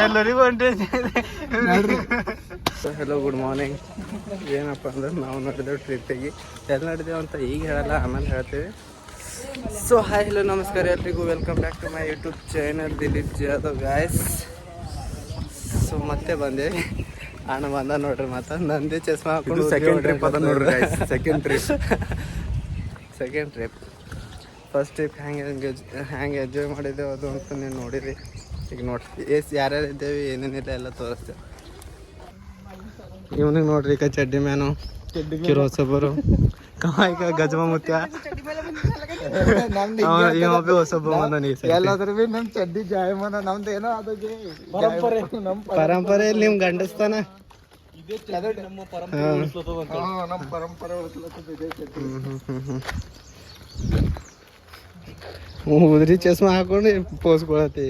ಎಲ್ಲರಿಗೂ ಹೊಂಟೈತಿ. Hello, good morning. ಏನಪ್ಪ ಅಂದ್ರೆ ನಾವು ನಡೆದೇವು ಟ್ರಿಪ್ಪಿಗೆ. ಎಲ್ಲಿ ನಡೆದೇವು ಅಂತ ಈಗ ಹೇಳಲ್ಲ, ಆಮೇಲೆ ಹೇಳ್ತೀವಿ. ಸೊ ಹಾಯ್, ಹಲೋ, ನಮಸ್ಕಾರ ಎಲ್ರಿಗೂ. Welcome back to my YouTube channel Dilip Jadhav guys. So ಮತ್ತೆ ಬಂದೆ, ಅಣ್ಣ ಬಂದ ನೋಡ್ರಿ. ಮತ್ತೆ ನಂದೇ ಚಸ್ಮಾ ಹಾಕೊಂಡು ಸೆಕೆಂಡ್ ಟ್ರಿಪ್ ಅದ ನೋಡ್ರಿ. Second trip. ಫಸ್ಟ್ ಟ್ರಿಪ್ ಹ್ಯಾಂಗೆ ಎಂಜಾಯ್ ಮಾಡಿದ್ದೆವು ಅದು ಅಂತ ನೀವು ನೋಡಿರಿ. ಈಗ ನೋಡಿ ಯಾರ್ಯಾರು ಇದ್ದೇವೆ, ಏನೇನಿಲ್ಲ ಎಲ್ಲ ತೋರಿಸ್ತೇವೆ. ಇವನಿಗೆ ನೋಡ್ರಿ, ಈಗ ಚಡ್ಡಿ ಮ್ಯಾನು ಕಿರೋಸೊಬ್ಬರು ಕಮಾಯಿಕ ಗಜಮ ಮುತ್ಯ ಬಿ ಹೊಸೊಬ್ಬ ಎಲ್ಲಾದ್ರೂ ಬಿ ನಮ್ ಚಡ್ಡಿ ಜಾಯಮಾನ ನಮ್ದು ಏನೋ ಅದಕ್ಕೆ ಪರಂಪರೆಯಲ್ಲಿ ನಿಮ್ ಗಂಡಸ್ತಾನ ನಮ್ಮ ಪರಂಪರೆ ಉದ್ರಿ ಚಸ್ಮಾ ಹಾಕೊಂಡು ಪೋಸ್ಕೊಳತಿ.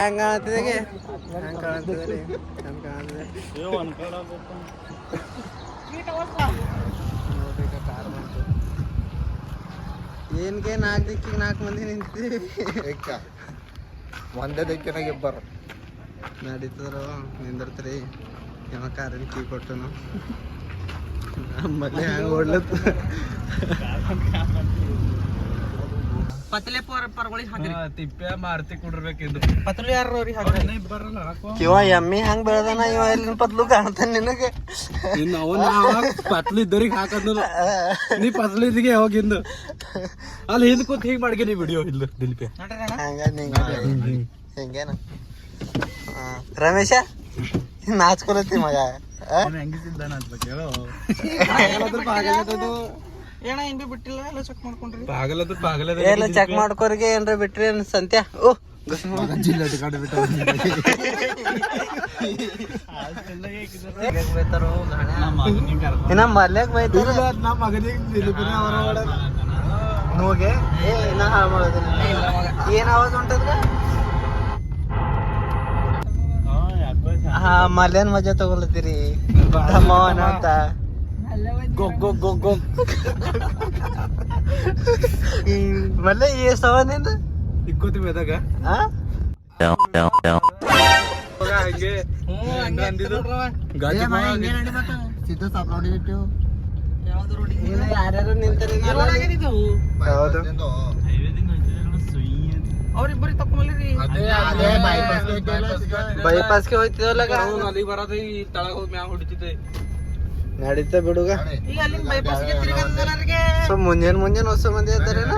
ಹೆಂಗ ಕಾಣ್ತಿದೆ, ಹೆಂಗ್ ಕಾಣ್ತಿದೆ ರೀ, ಹೆಂಗ್ ಕಾಣ್ತಿದೆ ನೋಡ್ರಿ. ಈಗ ಕಾರ್ ಬಂತು. ಏನ್ಗೆ 4 ದಿಕ್ಕಿಗೆ 4 ಮಂದಿ ನಿಂತಿದ್ದೀವಿ. ಒಂದೇ ದಿಕ್ಕಿನಾಗ ಇಬ್ಬರು ನಡೀತದ್ರು ನಿಂದಿರ್ತೀರಿ. ಯಾವ ಕಾರಿನ ಕೀ ಕೊಟ್ಟನು ನಮ್ಮಲ್ಲಿ ಹ್ಯಾಂಗ ಓಡ್ಲತ್ತ. ಪತ್ಲೆ ತಿಪ್ಪೆ ಮಾರ್ತಿ ಕುಡಿರ್ಬೇಕಿದ್ದು ಪತ್ಲು ಯಾರು ಇವ ಎಮ್ಮಿ ಹಂಗ ಬೆಳದಾನ. ಇವ ಎಲ್ಲಿನ ಪತ್ಲು ಕಾಣ್ತಾನ ನಿನಗೆ? ಪತ್ಲು ಇದ್ದರಿಗೆ ಹಾಕದ್ ನೀ ಪತ್ಲು ಇದ್ದಿಗೆ ಹೋಗಿಂದು ಅಲ್ಲಿ ಹಿಂದ್ ಕೂತ್ ಹಿಂಗ್ ಮಾಡ್ಗೆ ನೀ ವಿಡಿಯೋ ಇಲ್ಲ ದಿಲ್ಪೆ ಹಂಗ ಹಿಂಗೇನ. ರಮೇಶ ನಾಚ್ಕೊಳತಿ ಮಗ. ಹೆಂಗಿಸಿದ್ದ ನಾಚ್ಬೇಕು ಏನ ಏನ್ ಬಿ ಬಿಟ್ಟಿಲ್ಲ, ಎಲ್ಲ ಚೆಕ್ ಮಾಡ್ಕೊಂಡ್ರಿ. ಪಾಗಲದ ಎಲ್ಲ ಚೆಕ್ ಮಾಡ್ಕೋರಿಗೆ ಏನ್ರ ಬಿಟ್ರಿ ಏನ್ ಸಂತ್ಯ? ಓ ಇನ್ನ ಮಲ್ಯಾಗ ಬೈತಾರ ನೋಗೆ. ನಾ ಹಾಳು ಮಾಡೋದಿಲ್ಲ. ಏನ್ ಆವಾಜ್ ಉಂಟದ್ರ? ಹಾ, ಮಲ್ಯಾನ್ ಮಜಾ ತಗೊಳತ್ತೀರಿ ತಮ್ಮವನ ಅಂತ. ಮಲ್ಲೆ ಈ ಸವನಿಂದ ಇಕ್ಕೋತಿ ಮೇದಾಗ ಯಾರ್ಯಾರು ನಿಂತಾರೆ. ಬೈಪಾಸ್ಗೆ ಹೋಯ್ತಿದಲ್ಲ, ಅಲ್ಲಿ ಬರೋದು ಈ ತಳಗ ಹೋಗಿ ಮ್ಯಾಗ ಹೊಡಿತಿದ್ದೆ. ನಡೀತ ಬಿಡುಗ. ಸೊ ಮುಂಜಾನೆ ಹೊಸ ಮಂದಿ ಇದ್ದಾರೇನ?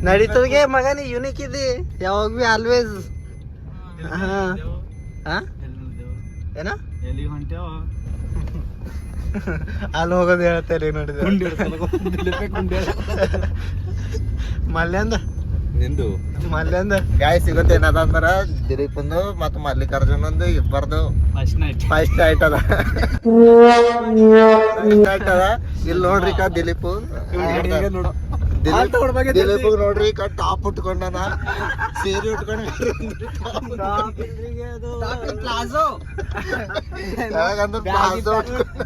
ನಡೀತದ್ಗೆ ಮಗ, ನೀ ಯುನಿಕ್ ಇದ್ದಿ ಯಾವಾಗ ಬಿ ಆಲ್ವೇಸ್. ಏನ ಅಲ್ಲಿ ಹೋಗೋದು ಹೇಳ್ತಾರೆ ನೋಡಿದ ಮಲ್ಯಾಂದ ನಿಂದು ಮಲ್ಯಾಂದ ಗಾಯ ಸಿಗುತ್ತೆ. ಏನದ ಅಂದ್ರ ದಿಲೀಪಂದು ಮತ್ತು ಮಲ್ಲಿಕಾರ್ಜುನಂದು ಇಬ್ಬರದು ಫಸ್ಟ್ ನೈಟ್ ಅದ. ಇಲ್ಲಿ ನೋಡ್ರಿ ದಿಲೀಪ್ ನೋಡ್ರಿ ಟಾಪ್ ಉಟ್ಕೊಂಡನ, ಸೀರೆ ಉಟ್ಕೊಂಡ,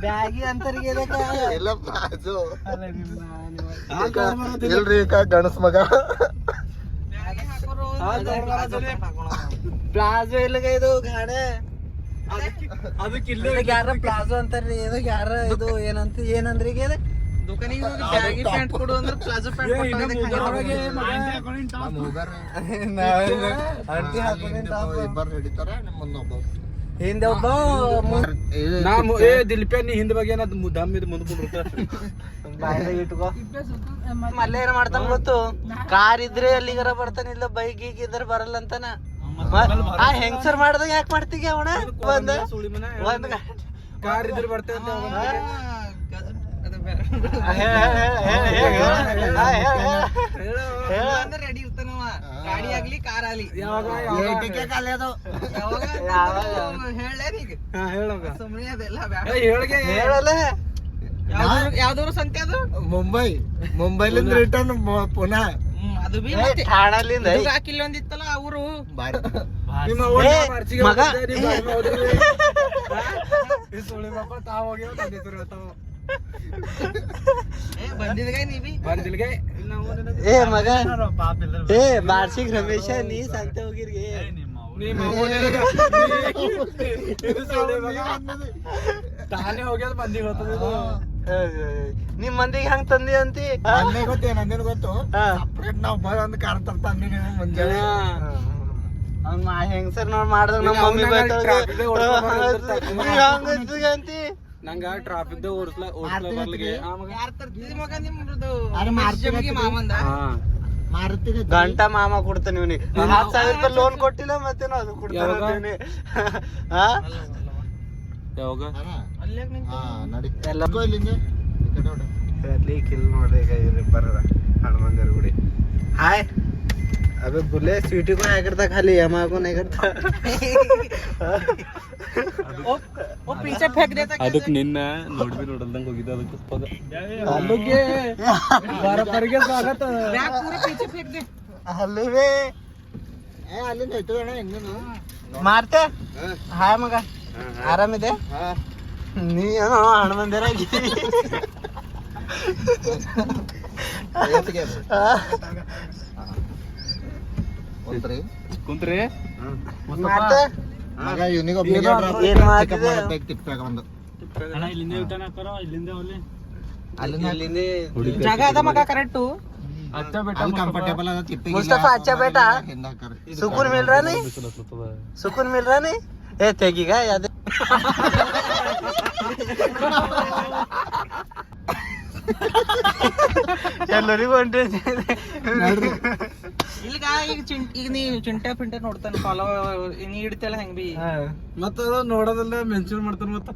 ಬ್ಯಾಗಿ ಅಂತರಿಗೆ ಎಲ್ಲ ಪ್ಲಾಜೋ ಇಲ್ರಿ ಗಣಸ್ ಮಗ. ಪ್ಲಾಜೋ ಇಲ್ಲಗ ಇದು ಗಾಡೆ ಅದಕ್ಕೆ ಯಾರ ಪ್ಲಾಜೋ ಅಂತಾರ್ರಿ. ಇದು ಯಾರ ಇದು ಏನಂದ್ರಿ ಈಗ ದುಕಾನಿಗೆ ಹೋಗಿ ಬ್ಯಾಗಿ ಪ್ಯಾಂಟ್ ಕೊಡು ಅಂದ್ರೆ ಪ್ಲಾಜೋ ಪ್ಯಾಂಟ್ ಇಬ್ಬರು ಹಿಡಿತಾರ. ಹಿಂದೆ ಒಬ್ಬ ದಿಲ್ಪೆ ನೀ ಹಿಂದ್ ಬಗ್ಗೆ ದಮ್ ಇದು ಮುಂದ್ ಇಟ್ಕೋ. ಮಲ್ಲೆ ಏನ್ ಮಾಡ್ತಾನ ಗೊತ್ತು? ಕಾರ್ ಇದ್ರೆ ಅಲ್ಲಿಗಾರ ಬರ್ತಾನ, ಇಲ್ಲ ಬೈಕ್ ಈಗ ಇದ್ರೆ ಬರಲ್ಲ ಅಂತಾನ. ಆ ಹೆಂಗ್ಸರ್ ಮಾಡ್ದಾಗ ಯಾಕೆ ಮಾಡ್ತೀಗ ಅವನ? ಒಂದ್ ಕಾರ್ ಇದ್ರೆ ಬರ್ತೇವೆ. ರೆಡಿ ಇರ್ತಾನವ, ಗಾಡಿ ಆಗ್ಲಿ ಕಾರ್ ಆಗ್ಲಿ. ಹೇಳಲ್ಲ ಯಾವ್ದವ್ರು ಸಂತೆ ಅದು ಮುಂಬೈಲಿಂದ ರಿಟರ್ನ್ ಪುನಃ ಅದು ಬಿ ಠಾಣಲಿಂದ ಹಾಕಿಲ್ಲ ಒಂದಿತ್ತಲ್ಲ ಅವರು ಏ ಮಗ ಏ ಬಾರ್ಷಿಕ್ ರಮೇಶ ನೀ ಸಂತೆ ಹೋಗಿರ್ಗೆ ತಾನೇ ಹೋಗ್ಯದ ಮಂದಿಗೆ ಹೋಗ್ತದ ನಿಮ್ ಮಂದಿಗೆ ಹಂಗ ತಂದಿ ಅಂತಿ ಗೊತ್ತೇ ನಂದೇನು ಗೊತ್ತು ನಾವ್ ಬಂದ್ ಕಾರ್ ತರ್ತಾನೆ ಮುಂಜಾನೆ ಹೆಂಗಸರ್ ನೋಡ್ ಮಾಡ್ದಾಗ ನಮ್ಮ ಮಮ್ಮಿ ಅಂತಿ ನಂಗ ಟ್ರಾಫಿಕ್ ದಾಗ ಓಡಿಸ್ಲ ಬರ್ಲಿಗೆ ಗಂಟಾ ಮಾಮ ಕೊಡ್ತಾನೆ ಇವನಿಗೆ 10,000 ರೂಪಾಯಿ ಲೋನ್ ಕೊಟ್ಟಿಲ್ಲ ಮತ್ತೇನೋ ಅದು ಕೊಡ್ತಾನೆ ಯಾವಾಗ ಕಿಲ್ ನೋಡ್ರಿ ಬರದ ಹನುಮಂದಿರ ಗುಡಿ ಹಾಯ್ अबे बुले स्वीटी को नहीं करता खाली यमा को नहीं करता वो पीछे फेंक देता ಅದಕ್ಕೆ ನಿನ್ನ ನೋಡ್ಬಿ ನೋಡಲ್ದಂಗ ಹೋಗಿದ್ದ ಅದಕ್ಕೆ ಅಲ್ಲಿಗೆ ಬರಪರಿಗೆ ಸ್ವಾಗತ बैग पूरे पीछे फेंक दे हलवे ಏ ಅಲ್ಲಿಂದ ಹೋಯ್ತು ಅಣ್ಣ ಹೆಂಗನು ಮಾರ್ತೆ ಹಾಯ್ ಮಗ ಆರಾಮಿದೆ ನೀ ಏನೋ ಹನುಮಂದಿರ ಕುಂತ್ರಿ ಮಾರ್ತೆ ಮಗ ಇವನಿಗೆ ಏನ್ ಮಾಡ್ತಿದೆ ಇಲ್ಲಿಂದ ಊಟನ ಹಾಕೋರೋ ಇಲ್ಲಿಂದ ಒಳ್ಳೆ जगह था मका करेक्ट तू अच्छा बेटा कंफर्टेबल है तिप्पे मुस्तफा अच्छा बेटा सुकून मिल रहा नहीं सुकून मिल रहा नहीं ए तेगी का याद ಎಲ್ಲರಿ ಹೊಂಟ್ರಿ ಈಗ ಈಗ ನೀ ಚಿಂಟೆ ಪಿಂಟೆ ನೋಡ್ತಾನೆ ಫಾಲೋ ನೀ ಹಿಡಿತಲ್ಲ ಹೆಂಗ್ ಬಿ ಮತ್ತ ನೋಡೋದಲ್ಲ ಮೆನ್ಷನ್ ಮಾಡ್ತಾನ ಮತ್ತ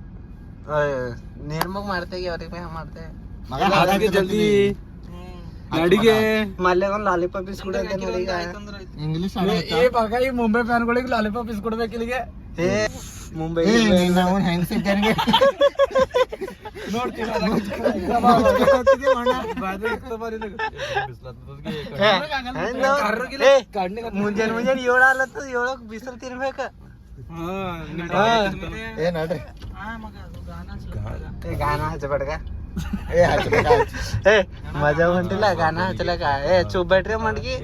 ನಿರ್ಮಗ್ ಮಾಡ್ತೇವೆ ಅವ್ರಿಗೆ ಮಾಡ್ತೇವೆ ಜಲ್ದಿ ನಡಿಗೆ ಮಲ್ಲೆ ಒಂದು ಲಾಲಿಪಾಪ್ ಇಸ್ಕೊಡ ಇಂಗ್ಲಿಷ್ ಏ ಮಗ ಈ ಮುಂಬೈ ಫ್ಯಾನ್ಗಳಿಗೆ ಲಾಲಿಪಾಪ್ ಇಸ್ಕೊಡ್ಬೇಕು ಇಲ್ಲಿಗೆ ಏ ಮುಂಬೈ ಹೆಂಗ್ ಸಿಗ್ತಾನೆ ಮುಂಜಾನೆ ಮುಂಜಾನೆ 7 ಆಲತ್ತ 7 ಬಿಸಿಲು ತಿನ್ಬೇಕ ಏ ನಡ್ರಿ गाना हचबड़ का ए मजा ಹೊಂಟಿಲ್ಲ ಗಾನ ಹಚ್ಚಲಕ ಏ ಚುಪ್ बैठरे ಮಂಡ್ಗಿ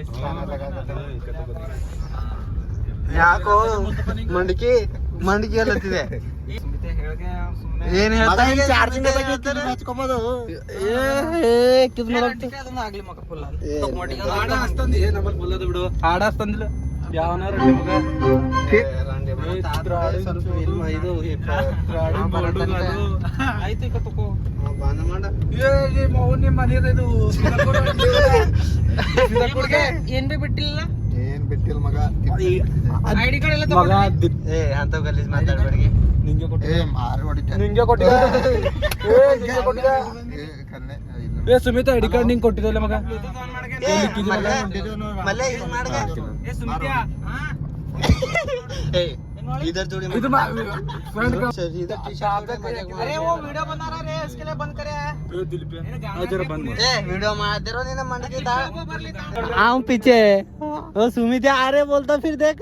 ಯಾಕೋ ಮಂಡ್ಗಿ ಮಂಡ್ಗಿ ಅಲ್ಲತ್ತಿದೆ ಏನ್ ಹೇಳ್ತಾ ಹಚ್ಕೊಂಬೋದು ಆಗ್ಲಿ ಮಗ ಫುಲ್ ಹಾಡ ಹಸ್ತಂದಿ ನಮ್ಮಲ್ಲಿ ಫುಲ್ಲದ ಬಿಡು ಹಾಡ ಹಸ್ತಂದಿಲ್ಲ ಯಾವನಾರ ಆಯ್ತು ಈಗ ತಕೋ ನಿಮ್ ಮನೆಯದು ಏನ್ ಬಿ ಬಿಟ್ಟಿಲ್ಲ ಏನ್ ಬಿಟ್ಟಿಲ್ಲ ಮಗ ಐಡಿ ಕಾರ್ಡ್ ಎಲ್ಲ ಮಗ ಏ ಅಂತ ಗಲೀಜ್ ಮಾತಾಡ್ಬೇಡಿ ನಿಂಗೆ ಕೊಟ್ಟಿದ್ದೆ ನಿಂಗೆ ಕೊಟ್ಟಿದ್ದೆ ಏ ಸುಮಿತಾ ಐಡಿ ಕಾರ್ಡ್ ನಿಂಗೆ ಕೊಟ್ಟಿದ್ದಲ್ಲ ಮಗ ಮಲ್ಲೆ ಹಿಂಗ್ ಮಾಡ್ಗ ए सुमित्या हां ए इधर जोड़ी ಇದು ಫ್ರೆಂಡ್ इधर टी-शर्ट अरे वो वीडियो बना रहा रे इसके लिए बंद करे दिल पे जरा बंद मार ए वीडियो मारते निना मंडकी दा आऊं पीछे ओ सुमित आ रे बोलता फिर देख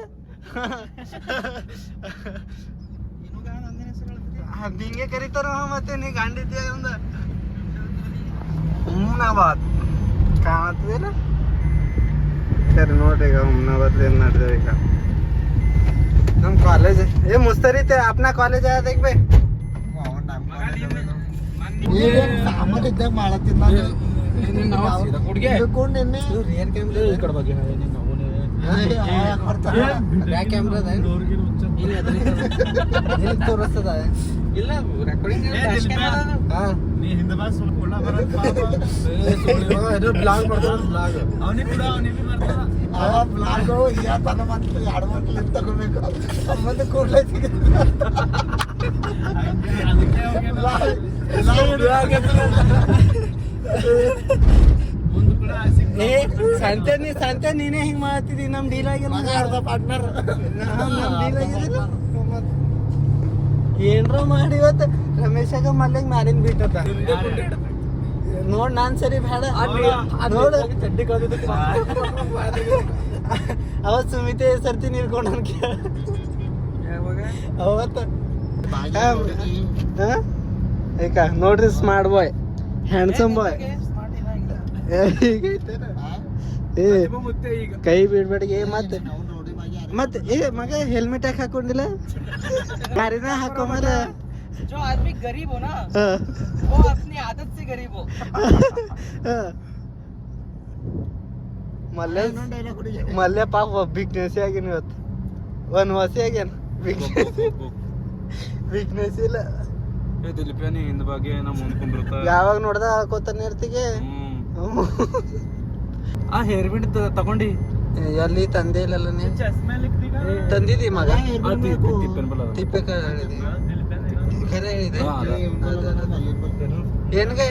ಹಿಂಗೆ ಕರೀತಾರ ಮತ್ತೆ ನೀ ಗಂಡಿದ್ದೆ ಒಂದು ಹುಮ್ನಾಬಾದ್ ಕಾಣತ್ತದೇನ ಸರಿ ನೋಡ್ರಿ ಈಗ ಹುಮ್ನಾಬಾದ್ ಏನ್ ನಡೆದ ಈಗ ನಮ್ ಕಾಲೇಜ್ ಏ ಮುಸ್ತರಿ ते अपना कॉलेज आया देख बे ಸಾಮಾನ್ಯ ಮಾಡತ್ತಿದ್ದ रियर कैमरा ಈ ಕಡೆ ಬಗ್ಗೆ ಬ್ಯಾಕ್ ಕ್ಯಾಮ್ರಾ ಇಲ್ಲಿ ತೋರಿಸ್ತದ ಇಲ್ಲ ರೆಕಾರ್ಡಿಂಗ್ ಡ್ಯಾಶ್ ಕ್ಯಾಮೆರಾ ಹಾ ನೀ ಹಿಂದೆ ಬಾ ಸುಳ್ಳ ಬರಕ್ ಇದು ಬ್ಲಾಗ್ ಮಾಡ್ತಾರ ಬ್ಲಾಗ್ ಅವನೇ ಕೂಡ ಅವನೇ ಮಾಡ್ತಾರ ಆ ಬ್ಲಾಗ್ ಯಾ ತನ ಮಾಡ್ತಾರೆ ಎರಡು ಮಕ್ಕಳು ತಗೋಬೇಕು ಸಂಬಂಧ ಕೂಡಲೇ ಏ ಸಂತೆ ನೀನೇ ಹಿಂಗ್ ಮಾಡ್ತಿದಿ ನಮ್ ಡೀಲ್ ಆಗಿಲ್ಲ ಪಾರ್ಟ್ನರ್ ನಮ್ ಡೀಲ್ ಆಗಿಲ್ಲ ಏನ್ರ ಮಾಡಿ ಇವತ್ತು ರಮೇಶಾಗ ಮಲ್ಲೆಗ್ ಮಾರಿನ್ ಬಿಟ್ಟದ ನೋಡ್ ನಾನ್ ಸರಿ ಬೇಡ ನೋಡು ಚಡ್ಡಿ ಕಳ್ದಿದ್ದ ಅವತ್ ಸುಮಿತೆ ಸರ್ತಿ ನೀರ್ಕೊಂಡ್ ಯಾವಾಗ? ಅವತ್ತ ಏಕ ನೋಡ್ರಿ ಸ್ಮಾರ್ಟ್ ಬಾಯ್ ಹ್ಯಾಂಡ್ಸಮ್ ಬಾಯ್ ಏ ಕೈ ಬಿಡ್ಬೇಡಿ ಮತ್ತೆ ಮತ್ತೆ ಏ ಮಗ ಹೆಲ್ಮೆಟ್ ಯಾಕೆ ಹಾಕೊಂಡಿಲ್ಲ ಗಾರಿನ ಹಾಕೊಂಬಲ್ಲ जो आदमी गरीब हो ना वो अपनी आदत से गरीब हो ಮಲ್ಯ ಪಾಪ ಬಿಗ್ನೆಸ್ ಆಗಿನ ಇವತ್ತು ವನವಾಸಿ ಆಗ್ಯಾನ ಬಿಗ್ನೆಸ್ ಇಲ್ಲ ಹಿಂದ ಬಗ್ಗೆ ಯಾವಾಗ ನೋಡ್ದ ಹಾಕೋತಾನೆ ಇರ್ತಿಗೆ ಆ ಹೇರ್ ಬಿಡ್ ತಗೊಂಡಿ ಎಲ್ಲಿ ತಂದೆ ಇಲ್ಲಲ್ಲ ನೀ ತಂದಿದಿ ಮಗ ತಿಪ್ಪೆ ಖರೆ ಹೇಳಿದೆ ಏನ್ಗೆ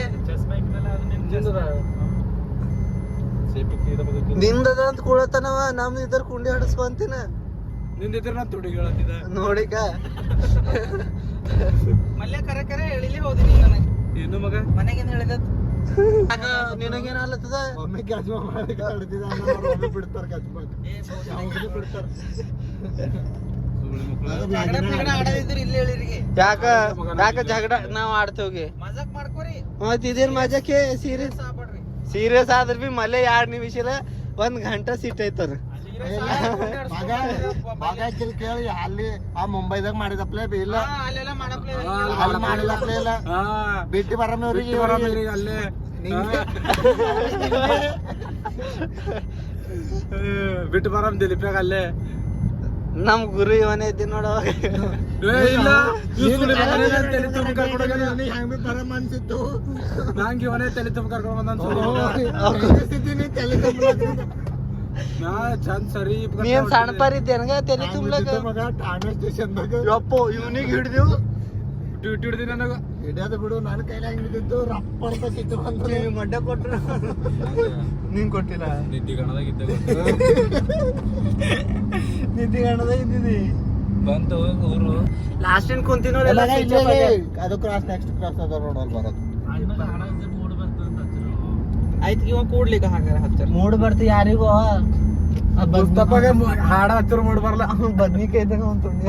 ನಿಂದದ ಅಂತ ಕೂಳತನವ ನಮ್ದು ಇದ್ರ ಕುಂಡಿ ಹಡಸ್ಕೊಂತಿನ ನಿಂದಿದ್ರ ನಾ ತುಡಿ ನೋಡಿಕ ಮಲ್ಯ ಕರೆ ಕರೆ ಹೇಳಿಲಿ ಹೋದಿನಿ ನನಗೆ ಏನು ಮಗ ಮನೆಗೇನು ಹೇಳಿದ ನಿನಗೇನ ಅಲ್ಲತ್ತದ ಒಮ್ಮೆ ಕ್ಯಾಚ್ ಬಿಡ್ತಾರ ಆಡದಿದ್ರು ಇಲ್ಲಿ ಹೇಳಿರಿಗೆ ಯಾಕ ಯಾಕ ಜಗಳ ನಾವ್ ಆಡ್ತೇವ್ಗೆ ಮಜಾಕ್ ಮಾಡ್ಕೋರಿ ಮತ್ ಇದೇನ್ ಮಜಾಕೆ ಸೀರಿಯಸ್ ಸಾಪಡ್ರಿ ಸೀರಿಯಸ್ ಆದ್ರ ಬಿ ಮಲೆ 2 ನಿಮಿಷ ಇಲ್ಲ 1 ಗಂಟೆ ಸಿಟ್ ಐತದ ಕೇಳಿ ಅಲ್ಲಿ ಆ ಮುಂಬೈದಾಗ ಮಾಡಿದಪ್ಲೇ ಇಲ್ಲ ಅಲ್ಲೆಲ್ಲ ಮಾಡಪ್ಲೆ ಅಲ್ಲಿ ಮಾಡಿದಪ್ಲೇ ಇಲ್ಲ ಬಿಟ್ಟು ಬರಮ್ರಿ ಅಲ್ಲೇ ಬಿಟ್ಟು ಬರಮ್ ದಿಲೀಪ್ಯಾಗ ಅಲ್ಲೇ ನಮ್ ಗುರು ಇವನೇ ಇದ್ದಿ ನೋಡ ಇಲ್ಲ ಬರಮ್ ಅನ್ಸಿತ್ತು ನಂಗೆ ಇವನೇ ತಲೆ ತುಂಬ ಕರ್ಕೊಂಡು ಬಂದ ಚಂದ ಸರಿ ನೀನ್ ಸಣ್ಣ ಪಾರ್ ಇದ್ದೇನಗ ತಲೆ ತುಂಬ್ಲಕ ಠಾಣೆ ಸ್ಟೇಷನ್ದಾಗ ಯಪ್ಪೋ ಇವನಿಗೆ ಹಿಡ್ದೀವ್ ಡ್ಯೂಟಿ ಹಿಡ್ದಿ ನನಗ ಹಿಡಿಯೋದು ಬಿಡು ನನ್ನ ಕೈಲಿ ಹಿಡಿದಿದ್ದು ರಪ್ಪ ಅಂತ ಸಿಟ್ಟು ಬಂತು ಮಡ್ಡೆ ಕೊಟ್ರ ನೀನ್ ಕೊಟ್ಟಿಲ್ಲ ನಿದ್ದಿಗಣದಾಗ ಇದ್ದಾಗ ನಿದ್ದಿಗಣದಾಗ ಇದ್ದಿದಿ ಬಂತು ಊರು ಲಾಸ್ಟ್ ಏನ್ ಕುಂತಿ ನೋಡಿ ಅದು ಕ್ರಾಸ್ ನೆಕ್ಸ್ಟ್ ಕ್ರಾಸ್ ಅದ ನೋಡಲ್ ಬರೋದು ಆಯ್ತು ಇವ ಕೂಡ್ಲಿಕ್ಕೆ ಹಾಗಾರ ಹತ್ತಾರ ಮೂಡ್ ಬರ್ತಿ ಯಾರಿಗೋ ಮುಸ್ತಫಾಗೆ ಹಾಡ ಹತ್ತಿರ ಮೂಡ್ ಬರಲ್ಲ ಬದ್ನಿಕಾಯಿ ಇದ್ದಂಗ ಅವ್ನ್ ತುಂಡಿ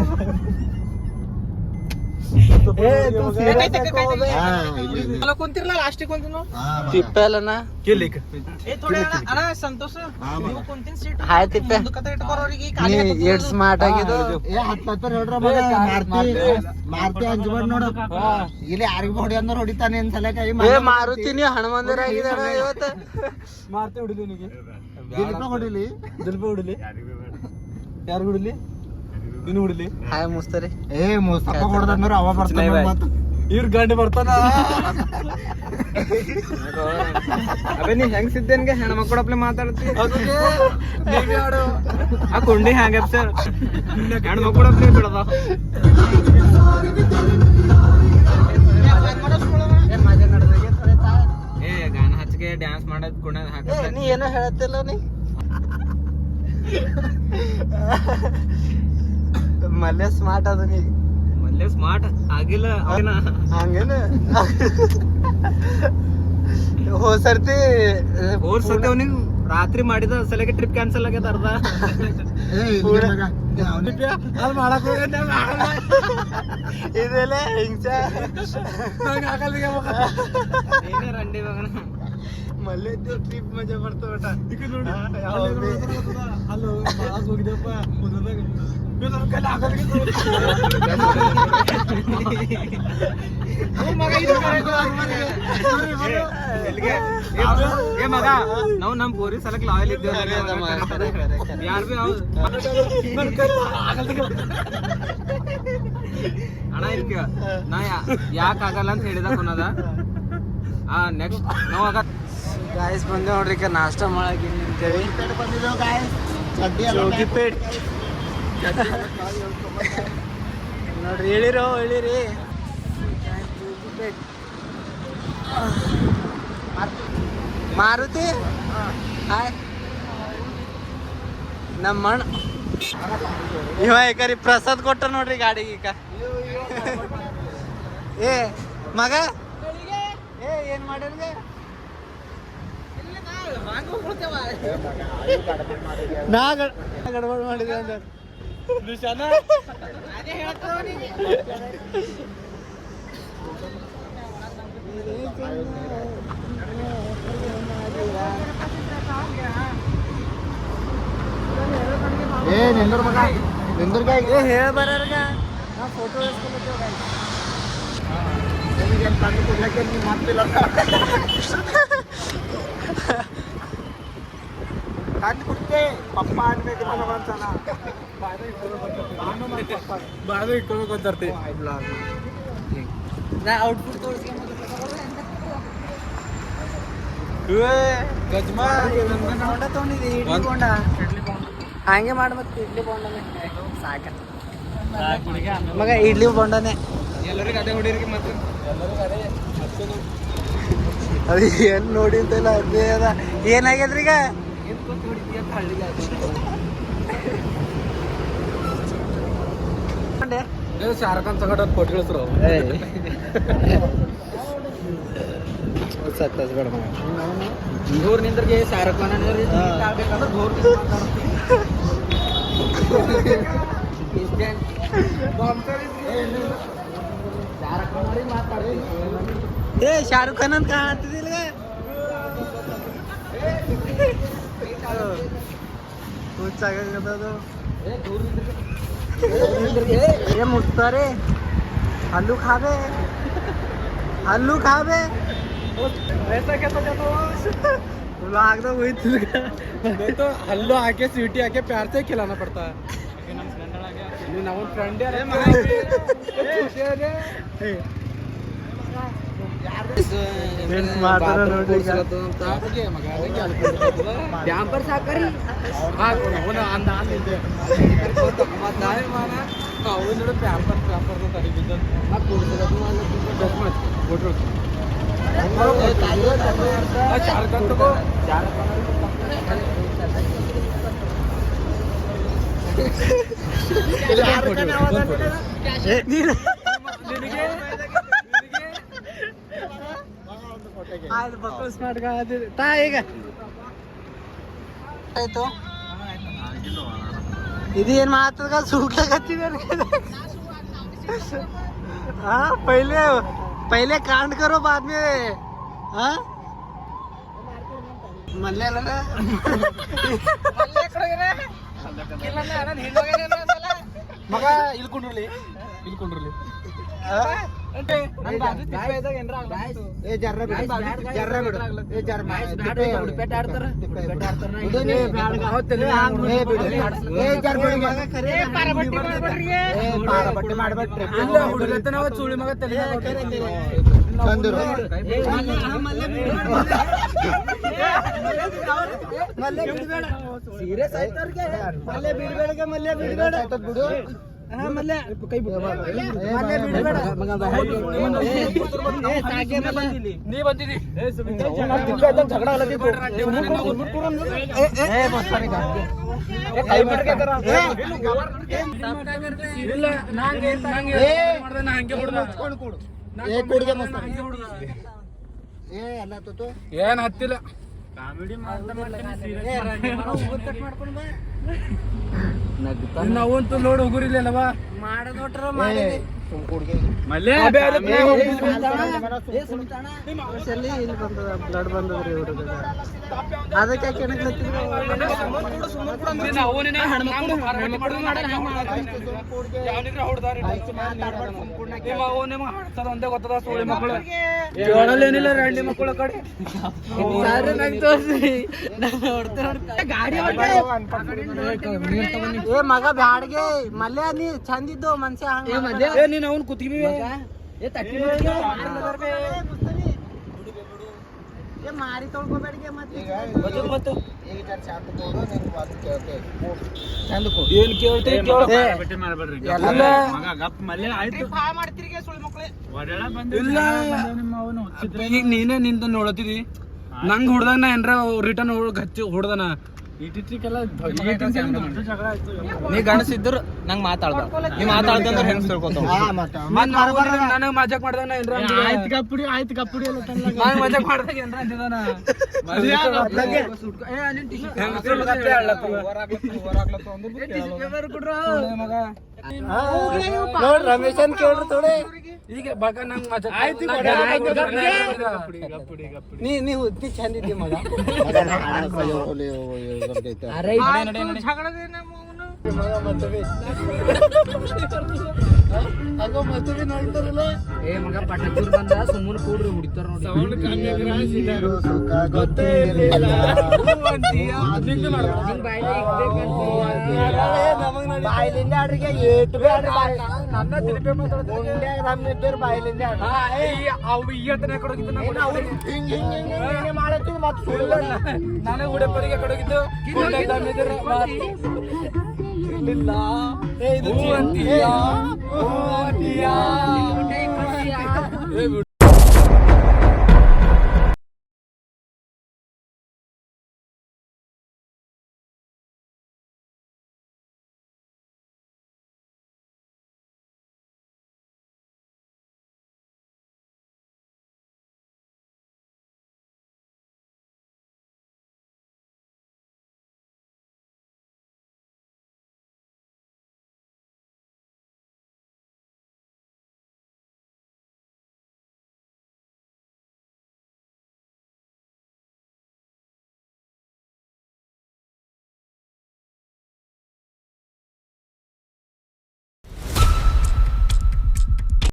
ಕುಂತಿರ್ಲ ಲಾಸ್ಟಿಗೆ ಕುಂತಿನ ತಿಪ್ಪೆ ಅಲ್ಲನ ಕೇಳಿಕ್ ಏ ಥೋಡೆ ಅಣ್ಣ ಸಂತೋಷ ನೀವು ಕುಂತಿನ ಸೀಟ್ ಹಾಯ್ ತಿಪ್ಪೆ ಮುಂದಕ್ಕೆ ಇಟ್ಕೋರೋರಿಗೆ ನೀ ಎಷ್ಟ್ ಸ್ಮಾರ್ಟ್ ಆಗಿದ್ದು ಏ ಹತ್ತ ಹೇಳ್ರ ಮಾರ್ತಿ ಅಂಜಬಾರ್ದು ನೋಡು ಇಲ್ಲಿ ಯಾರಿಗೂ ಹೊಡಿ ಅಂದ್ರೆ ಹೊಡಿತಾನೆ ಅನ್ಸಲ ಕೈ ಏ ಮಾರುತಿನಿ ಹನುಮಂದರ ಆಗಿದಾರ ಇವತ್ತು ಮಾರ್ತಿ ಹೊಡಿಲಿ ನಿನಗೆ ದಿಲೀಪ ಹೊಡಿಲಿ ದಿಲೀಪ ಹೊಡಿಲಿ ಯಾರು ಹೊಡಿಲಿ ನೀನು ಹೊಡಿಲಿ ಹಾಯ್ ಮುಸ್ತರಿ ಏ ಮುಸ್ತಫಾ ಹೊಡೆದಂದ್ರೆ ಅವ ಬರ್ತಾನೆ ಇವ್ರ ಗಂಡ ಬರ್ತಾನ ಅಬೇ ನೀ ಹೆಂಗ್ ಸಿದ್ದೇನ್ಗೆ ಹೆಣ್ಮಕ್ಳಪ್ಲೆ ಮಾತಾಡ್ತಿ ಆ ಕುಂಡಿ ಹ್ಯಾಂಗ ಸರ್ ಹೆಣ್ಮಕ್ಳಪ್ಲೆ ಬಿಡದ ಏ ಗಾನ ಹಚ್ಚಿಗೆ ಡ್ಯಾನ್ಸ್ ಮಾಡೋದ್ ಕುಣ ಹಾಕ ನೀ ಏನೋ ಹೇಳತ್ತಿಲ್ಲ ನೀ ಮಲ್ಯ ಸ್ಮಾರ್ಟ್ ಅದ ನೀ ಮಲ್ಲೆ ಸ್ಮಾರ್ಟ್ ಆಗಿಲ್ಲ ಹಂಗೇನ ಹೋಸರ್ತಿ ಅವನಿಗೆ ರಾತ್ರಿ ಮಾಡಿದ ಸಲಕ್ಕೆ ಟ್ರಿಪ್ ಕ್ಯಾನ್ಸಲ್ ಆಗ್ಯದ ಅರ್ಧ ಇದೆಲ್ಲ ಹಿಂಸ ಏನೇ ರಂಡಿ ಮಗನ ಮಲ್ಯ ಟ್ರಿಪ್ ಮಜಾ ಬರ್ತಾವ ಹೋಗಿದಪ್ಪ ಏ ಮಗ ನಾವು ನಮ್ ಪೊಲೀಸ್ ಸಲಕ್ ಲಾಯಲ್ ಇದ್ದೇವೆ ಯಾರು ಬಿ ಅಣ್ಣ ಇಲ್ಕ ನಾ ಯಾಕೆ ಆಗಲ್ಲ ಅಂತ ಹೇಳಿದ ಕೊನದ ನೆಕ್ಸ್ಟ್ ನಾವಾಗ ಗಾಯ್ಸ್ ಬಂದೆ ನೋಡ್ರಿ ಈಗ ನಾಷ್ಟ ಮಾಡಕ್ಕೆ ನಿಂತೇವಿ ಜೋಗಿಪೇಟ್ ನೋಡ್ರಿ ಹೇಳಿರಿ ಮಾರುತಿ ಹಾಯ್ ನಮ್ಮ ಮಣ್ಣ ಇವ ಏಕರಿ ಪ್ರಸಾದ್ ಕೊಟ್ಟ ನೋಡ್ರಿ ಗಾಡಿಗೆ ಈಗ ಏ ಮಗ ಏ ಏನ್ ಮಾಡ್ಯಾನ್ಗೆ ನಾ ಗಡಬಡ್ ಮಾಡಿದೆ ಅಂದ್ರೆ ಏ ನಿಂದ್ರ ಮಗ ನಿಂದ್ರ ಹೇಳ ಬರೋರ್ಗ ನಾ ಫೋಟೋ ಇಸ್ಕೊಳ್ತೇವೆ ತಂದು ಕೊಡ್ಲಿಕ್ಕೆ ನೀವು ಮಾಡ್ತಿಲ್ಲ ತಂದು ಕೊಡ್ತೆ ಪಪ್ಪ ಅನ್ಬೇಕು ಮನವಂತನ ಬಾದು ಇಟ್ಕೊಳ್ಬೇಕು ಅಂತಾರ್ತಿ ನಾ ಔಟ್ಫಿಟ್ ತೋರಿಸ್ಕೊಂಡು ಗಜ್ಮಾ ಬೋಂಡ ತೊಗೊಂಡಿದ್ದೆ ಇಡ್ಲಿ ಬೋಂಡ ಹಂಗೆ ಮಾಡಿ ಮತ್ತೆ ಇಡ್ಲಿ ಬೋಂಡನೇ ಸಾಕ ಮಗ ಇಡ್ಲಿ ಬೋಂಡನೇ ಎಲ್ಲರಿಗೆ ಅದೇ ಹೊಡೀರಿಗೆ ಮತ್ತೆ ಅದು ಏನು ನೋಡಿದ್ದಲ್ಲ ಅದೇ ಅದ ಏನಾಗ್ಯದ್ರಿ ಈಗ ಶಾರುಖ್ ಖಾನ್ ತಗೊಂಡು ಕೊಟ್ಟು ಕಳಿಸ್ರು ಸತ್ತಸ್ ಬೇಡ ಮಗ ಘೋರ್ ನಿಂದ್ರಿಗೆ ಶಾರುಖ್ ಖಾನ್ ಆಗ್ಬೇಕಂದ್ರೆ ಘೋರ್ ಏ ಶಾರುಖ್ ಖಾನ್ ಅಂತ ಕಾಣತ್ತಿದಿಲ್ಲ ಹುಚ್ಚಾಗದು ಏ ಮುಟ್ತಾರೆ ಹಲ್ಲು ಖಾಬೆ हल्लू खावे ऐसा कैसा जाता लाग तो हुई थी नहीं तो हल्लो आके स्वीटी आके प्यार से खिलाना पड़ता है ನಾವು ಫ್ರೆಂಡ್ ಡ್ಯಾಂಪರ್ ಸಾಕರಿ ಅವನು ಪ್ಯಾಂಪರ್ ಪ್ಯಾಂಪರ್ ತಡಿಬಿದ್ದ ಶಾರುಖ್ ಖಾನ್ ತಗೋ ಇದು ಏನ್ ಮಾತದ सूखा हाँ पहले कांड करो बाद में हाँ मल्ले ಮಗ ಇಲ್ಕೊಂಡ್ರಲಿ ಚೂಳಿ ಮಗ ಸೀರಿಯಸ್ ಆಯ್ತವ್ರಿಗೆ ಮಲ್ಲೆ ಬಿಡ್ಬೇಡ ಮಲ್ಲೆ ಬಿಡ್ಬೇಡ ಬಿಡು ಮಲ್ಲೆ ಕೈ ಮಲ್ಲೆ ಬಿಡ್ಬೇಡ ನೀ ಬಂದಿದಿ झगड़ा ಏನ್ ಹತ್ತಿಲ್ಲ ನಾವಂತೂ ನೋಡ್ ಹೋಗುರಿಲ್ಲವಾ ಮಾಡೋದ್ರ ಇಲ್ಲಿ ಬಂದದ ಬ್ಲಡ್ ಬಂದದ್ರಿ ಇವ್ರಿಗೆ ಅದಕ್ಕೆ ಒಂದೇ ಗೊತ್ತದ ಸೋಳಿ ಮಕ್ಕಳು ಕೇಳಲೇನಿಲ್ಲ ರಂಡಿ ಮಕ್ಕಳ ಕಡೆ ಏ ಮಗ ಬ್ಯಾಡ್ಗೆ ಮಲ್ಯ ನೀ ಚಂದಿದ್ದು ಮನ್ಸ್ಯ ನೀನ್ ಅವ್ನು ಕುತ್ತೀವಿ ಮಾರಿ ತೊಳ್ಕೊಬೇಡಿಗೆ ಏನ್ ಕೇಳ್ತಿ ಈಗ ನೀನೇ ನಿಂತ ನೋಡತಿದಿ ನಂಗ್ ಹೊಡ್ದಾಗ ನಾ ಏನ್ರ ರಿಟರ್ನ್ ಹೊಡ್ದನ ನೀ ಗಣಸಿದ್ರು ನಂಗ್ ಮಾತಾಡ್ದ ನೀ ಮಾತಾಡ್ದಂದ್ರೆ ಹೆಂಗ್ ತಿಳ್ಕೊತಾವ ನನಗ್ ಮಜಾಕ್ ಮಾಡ್ದಾಗ ಆಯ್ತು ಕಪ್ಪುಡಿ ನಂಗ್ ಮಜಾಕ್ ಮಾಡ್ದಾಗ ಏನ್ರ ಅಂದಿದಾನ ನೋಡ್ ರಮೇಶನ್ ಕೇಳ್ರಿ ಥೋಡೆ ಈಗ ಬಾಕ ನಂಗ್ ಮಜಾ ನೀ ಚಂದ ಇದ್ದಿ ಮಗ ಏ ಮಗ ಪಟಾಕೂರ್ ಬಂದ ಸುಮ್ಮನೆ ಕೂಡ್ರಿ ಹುಡಿತಾರ ಬಾಯಿಲಿಂದ ಆಡ್ರಿಗೆ ಏಟು ನನ್ನ ತಿರುಪೆ ಮಾತಾಡ್ತಾರೆ ಬಾಯಿಲಿಂದ ಅವು ಈತನ ಕಡೋಗಿದ್ದು ಮಾಡತ್ತೀವಿ ಮತ್ತೆ ಸುಳ್ಳ ನಾನೇ ಉಡುಪರಿಗೆ ಕಡೋಗಿದ್ದು ಇಲ್ಲ ಇದು